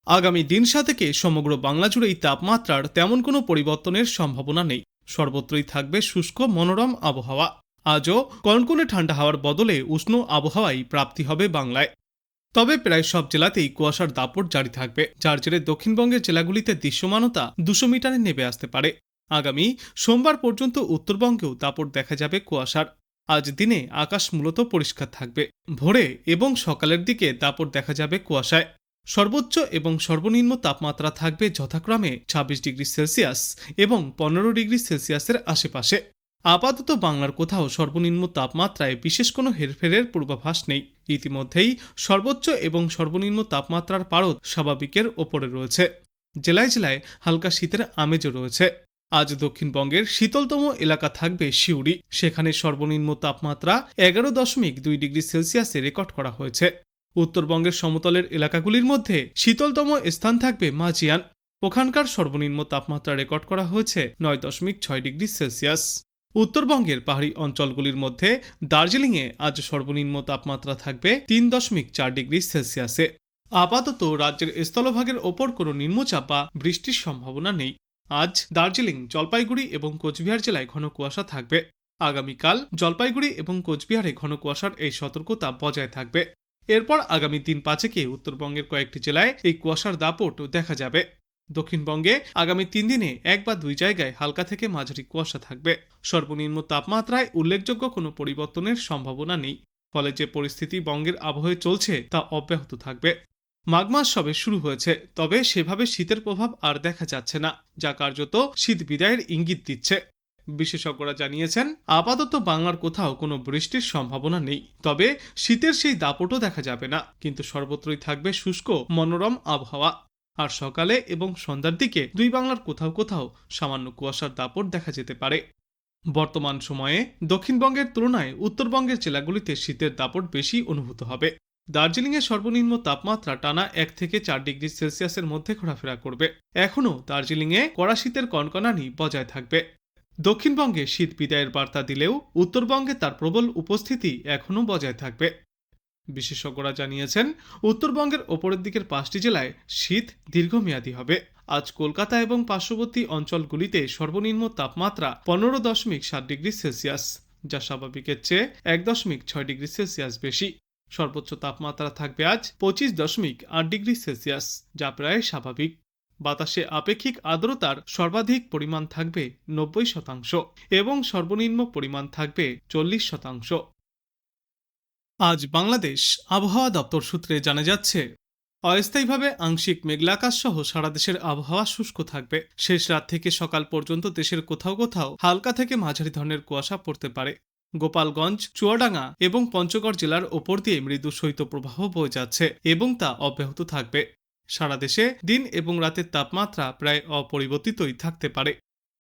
আগামী দিন সাতেকে সমগ্র বাংলা জুড়েই তাপমাত্রার তেমন কোনো পরিবর্তনের সম্ভাবনা নেই। সর্বত্রই থাকবে শুষ্ক মনোরম আবহাওয়া। আজও কনকনে ঠান্ডা হাওয়ার বদলে উষ্ণ আবহাওয়াই প্রাপ্তি হবে বাংলায়। তবে প্রায় সব জেলাতেই কুয়াশার দাপট জারি থাকবে, যার জেরে দক্ষিণবঙ্গের জেলাগুলিতে দৃশ্যমানতা 200 মিটারে নেমে আসতে পারে। আগামী সোমবার পর্যন্ত উত্তরবঙ্গেও দাপট দেখা যাবে কুয়াশার। আজ দিনে আকাশ মূলত পরিষ্কার থাকবে। ভোরে এবং সকালের দিকে দাপট দেখা যাবে কুয়াশায়। সর্বোচ্চ এবং সর্বনিম্ন তাপমাত্রা থাকবে যথাক্রমে 26 ডিগ্রি সেলসিয়াস এবং 15 ডিগ্রি সেলসিয়াসের আশেপাশে। আপাতত বাংলার কোথাও সর্বনিম্ন তাপমাত্রায় বিশেষ কোনো হেরফেরের পূর্বাভাস নেই। ইতিমধ্যেই সর্বোচ্চ এবং সর্বনিম্ন তাপমাত্রার পারদ স্বাভাবিকের ওপরে রয়েছে। জেলায় জেলায় হালকা শীতের আমেজও রয়েছে। আজ দক্ষিণবঙ্গের শীতলতম এলাকা থাকবে সিউড়ি। সেখানে সর্বনিম্ন তাপমাত্রা 11.2 ডিগ্রি সেলসিয়াসে রেকর্ড করা হয়েছে। উত্তরবঙ্গের সমতলের এলাকাগুলির মধ্যে শীতলতম স্থান থাকবে মাজিয়ান। ওখানকার সর্বনিম্ন তাপমাত্রা রেকর্ড করা হয়েছে 9.6 ডিগ্রি সেলসিয়াস। উত্তরবঙ্গের পাহাড়ি অঞ্চলগুলির মধ্যে দার্জিলিংয়ে আজ সর্বনিম্ন তাপমাত্রা থাকবে 3.4 ডিগ্রি সেলসিয়াসে। আপাতত রাজ্যের স্থলভাগের ওপর কোনো নিম্নচাপ বা বৃষ্টির সম্ভাবনা নেই। আজ দার্জিলিং, জলপাইগুড়ি এবং কোচবিহার জেলায় ঘন কুয়াশা থাকবে। আগামীকাল জলপাইগুড়ি এবং কোচবিহারে ঘন কুয়াশার এই সতর্কতা বজায় থাকবে। এরপর আগামী দিন 5 উত্তরবঙ্গের কয়েকটি জেলায় এই কুয়াশার দাপট দেখা যাবে। দক্ষিণবঙ্গে আগামী 3 দিনে 1 বা 2 জায়গায় হালকা থেকে মাঝারি কুয়াশা থাকবে। সর্বনিম্ন তাপমাত্রায় উল্লেখযোগ্য কোনো পরিবর্তনের সম্ভাবনা নেই। ফলে যে পরিস্থিতি বঙ্গের আবহাওয়ায় চলছে তা অব্যাহত থাকবে। মাঘ মাস সবে শুরু হয়েছে, তবে সেভাবে শীতের প্রভাব আর দেখা যাচ্ছে না, যা কার্যত শীত বিদায়ের ইঙ্গিত দিচ্ছে। বিশেষজ্ঞরা জানিয়েছেন, আপাতত বাংলার কোথাও কোনো বৃষ্টির সম্ভাবনা নেই। তবে শীতের সেই দাপটও দেখা যাবে না, কিন্তু সর্বত্রই থাকবে শুষ্ক মনোরম আবহাওয়া। আর সকালে এবং সন্ধ্যার দিকে দুই বাংলার কোথাও কোথাও সামান্য কুয়াশার দাপট দেখা যেতে পারে। বর্তমান সময়ে দক্ষিণবঙ্গের তুলনায় উত্তরবঙ্গের জেলাগুলিতে শীতের দাপট বেশি অনুভূত হবে। দার্জিলিংয়ের সর্বনিম্ন তাপমাত্রা টানা 1 থেকে 4 ডিগ্রি সেলসিয়াসের মধ্যে ঘোরাফেরা করবে। এখনও দার্জিলিংয়ে কড়া শীতের কনকনানি বজায় থাকবে। দক্ষিণবঙ্গে শীত বিদায়ের বার্তা দিলেও উত্তরবঙ্গে তার প্রবল উপস্থিতি এখনও বজায় থাকবে। বিশেষজ্ঞরা জানিয়েছেন, উত্তরবঙ্গের ওপরের দিকের 5টি জেলায় শীত দীর্ঘমেয়াদী হবে। আজ কলকাতা এবং পার্শ্ববর্তী অঞ্চলগুলিতে সর্বনিম্ন তাপমাত্রা 15.7 ডিগ্রি সেলসিয়াস, যা স্বাভাবিকের চেয়ে 1.6 ডিগ্রি সেলসিয়াস বেশি। সর্বোচ্চ তাপমাত্রা থাকবে আজ 25.8 ডিগ্রি সেলসিয়াস, যা প্রায় স্বাভাবিক। বাতাসে আপেক্ষিক আর্দ্রতার সর্বাধিক পরিমাণ থাকবে 90% এবং সর্বনিম্ন পরিমাণ থাকবে 40%। আজ বাংলাদেশ আবহাওয়া দপ্তর সূত্রে জানা যাচ্ছে, অস্থায়ীভাবে আংশিক মেঘলা আকাশ সহ সারা দেশের আবহাওয়া শুষ্ক থাকবে। শেষ রাত থেকে সকাল পর্যন্ত দেশের কোথাও কোথাও হালকা থেকে মাঝারি ধরনের কুয়াশা পড়তে পারে। গোপালগঞ্জ, চুয়াডাঙ্গা এবং পঞ্চগড় জেলার ওপর দিয়ে মৃদু শৈত্যপ্রবাহ বয়ে যাচ্ছে এবং তা অব্যাহত থাকবে। সারা দেশে দিন এবং রাতের তাপমাত্রা প্রায় অপরিবর্তিতই থাকতে পারে।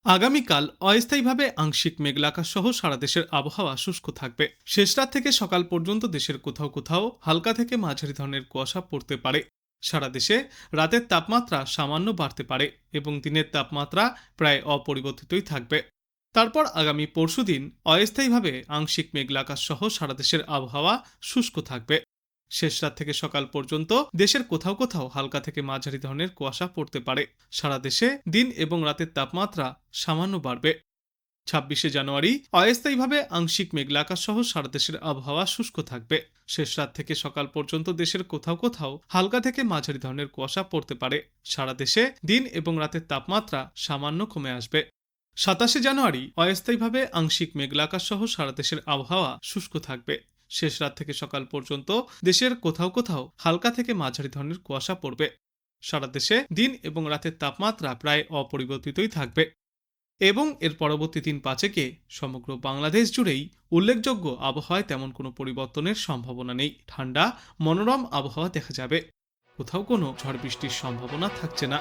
আগামীকাল অস্থায়ীভাবে আংশিক মেঘলা আকাশ সহ সারা দেশের আবহাওয়া শুষ্ক থাকবে। শেষ রাত থেকে সকাল পর্যন্ত দেশের কোথাও কোথাও হালকা থেকে মাঝারি ধরনের কুয়াশা পড়তে পারে। সারা দেশে রাতের তাপমাত্রা সামান্য বাড়তে পারে এবং দিনের তাপমাত্রা প্রায় অপরিবর্তিতই থাকবে। তারপর আগামী পরশুদিন অস্থায়ীভাবে আংশিক মেঘলা আকাশ সহ সারা দেশের আবহাওয়া শুষ্ক থাকবে। শেষ রাত থেকে সকাল পর্যন্ত দেশের কোথাও কোথাও হালকা থেকে মাঝারি ধরনের কুয়াশা পড়তে পারে। সারা দেশে দিন এবং রাতের তাপমাত্রা সামান্য বাড়বে। 26 জানুয়ারি অস্থায়ীভাবে আংশিক মেঘলা আকাশ সহ সারা দেশের আবহাওয়া শুষ্ক থাকবে। শেষ রাত থেকে সকাল পর্যন্ত দেশের কোথাও কোথাও হালকা থেকে মাঝারি ধরনের কুয়াশা পড়তে পারে। সারা দেশে দিন এবং রাতের তাপমাত্রা সামান্য কমে আসবে। 27 জানুয়ারি অস্থায়ীভাবে আংশিক মেঘলা আকাশ সহ সারা দেশের আবহাওয়া শুষ্ক থাকবে। শেষ রাত থেকে সকাল পর্যন্ত দেশের কোথাও কোথাও হালকা থেকে মাঝারি ধরনের কুয়াশা পড়বে। সারা দেশে দিন এবং রাতের তাপমাত্রা প্রায় অপরিবর্তিতই থাকবে এবং এর পরবর্তী দিন 5 সমগ্র বাংলাদেশ জুড়েই উল্লেখযোগ্য আবহাওয়ায় তেমন কোনো পরিবর্তনের সম্ভাবনা নেই। ঠান্ডা মনোরম আবহাওয়া দেখা যাবে। কোথাও কোনো ঝড় বৃষ্টির সম্ভাবনা থাকছে না।